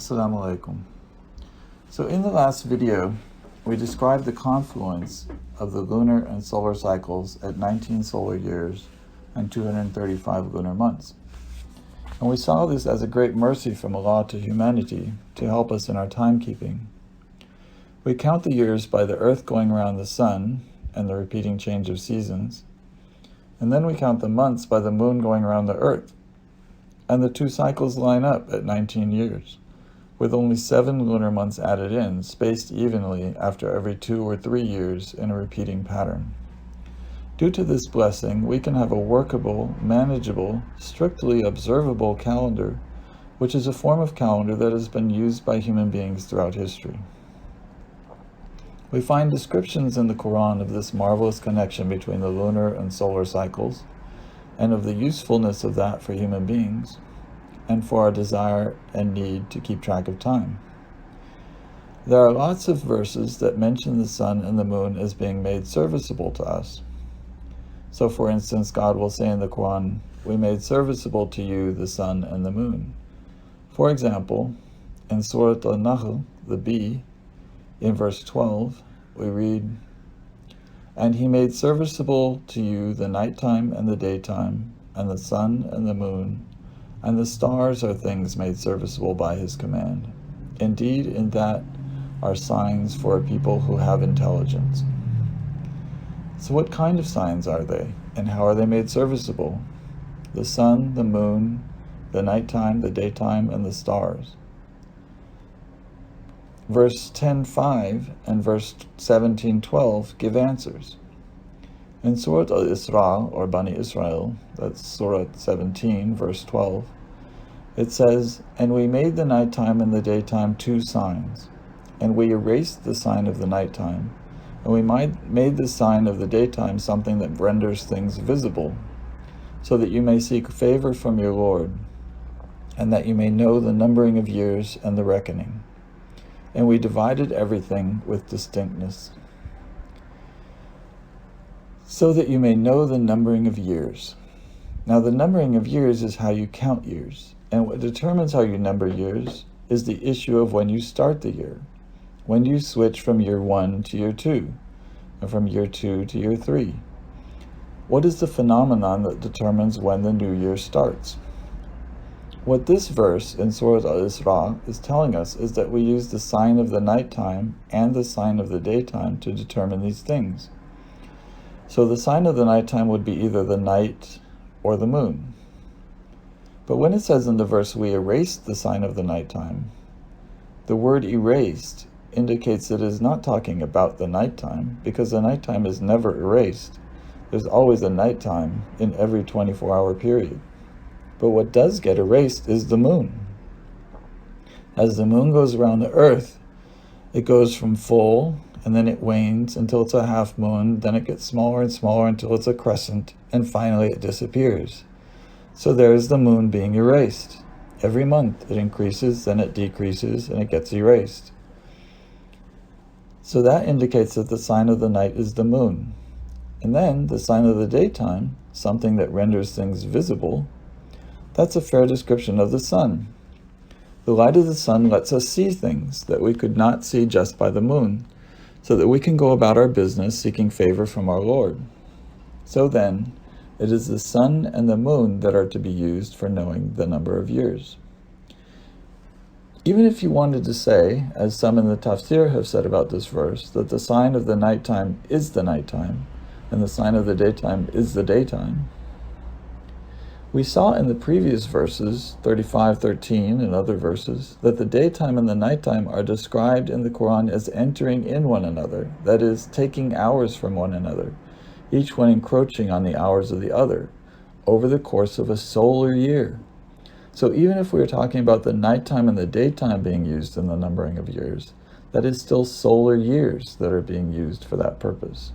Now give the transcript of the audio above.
Assalamu alaikum. So in the last video, we described the confluence of the lunar and solar cycles at 19 solar years and 235 lunar months. And we saw this as a great mercy from Allah to humanity to help us in our timekeeping. We count the years by the earth going around the sun and the repeating change of seasons. And then we count the months by the moon going around the earth. And the two cycles line up at 19 years, with only 7 lunar months added in, spaced evenly after every 2 or 3 years in a repeating pattern. Due to this blessing, we can have a workable, manageable, strictly observable calendar, which is a form of calendar that has been used by human beings throughout history. We find descriptions in the Quran of this marvelous connection between the lunar and solar cycles, and of the usefulness of that for human beings, and for our desire and need to keep track of time. There are lots of verses that mention the sun and the moon as being made serviceable to us. So for instance, God will say in the Quran, "We made serviceable to you the sun and the moon." For example, in Surat al-Nahl, the bee, in verse 12, we read, "And he made serviceable to you the nighttime and the daytime, and the sun and the moon, and the stars are things made serviceable by his command. Indeed, in that are signs for a people who have intelligence." So what kind of signs are they, and how are they made serviceable? The sun, the moon, the nighttime, the daytime, and the stars. Verse 10:5 and verse 17:12 give answers. In Surat Isra, or Bani Israel, that's Surat 17, verse 12, it says, "And we made the nighttime and the daytime 2 signs, and we erased the sign of the nighttime, and we made the sign of the daytime something that renders things visible, so that you may seek favor from your Lord, and that you may know the numbering of years and the reckoning. And we divided everything with distinctness, so that you may know the numbering of years." Now the numbering of years is how you count years, and what determines how you number years is the issue of when you start the year. When do you switch from year 1 to year 2, and from year 2 to year 3? What is the phenomenon that determines when the new year starts? What this verse in Surat Isra is telling us is that we use the sign of the nighttime and the sign of the daytime to determine these things. So the sign of the nighttime would be either the night or the moon. But when it says in the verse, "We erased the sign of the nighttime," the word erased indicates that it is not talking about the nighttime, because the nighttime is never erased. There's always a nighttime in every 24-hour period. But what does get erased is the moon. As the moon goes around the earth, it goes from full, and then it wanes until it's a half moon, then it gets smaller and smaller until it's a crescent, and finally it disappears. So there's the moon being erased. Every month it increases, then it decreases, and it gets erased. So that indicates that the sign of the night is the moon. And then the sign of the daytime, something that renders things visible, that's a fair description of the sun. The light of the sun lets us see things that we could not see just by the moon, so that we can go about our business seeking favor from our Lord. So then, it is the sun and the moon that are to be used for knowing the number of years. Even if you wanted to say, as some in the tafsir have said about this verse, that the sign of the nighttime is the nighttime, and the sign of the daytime is the daytime, we saw in the previous verses, 35:13 and other verses, that the daytime and the nighttime are described in the Quran as entering in one another, that is, taking hours from one another, each one encroaching on the hours of the other, over the course of a solar year. So even if we are talking about the nighttime and the daytime being used in the numbering of years, that is still solar years that are being used for that purpose.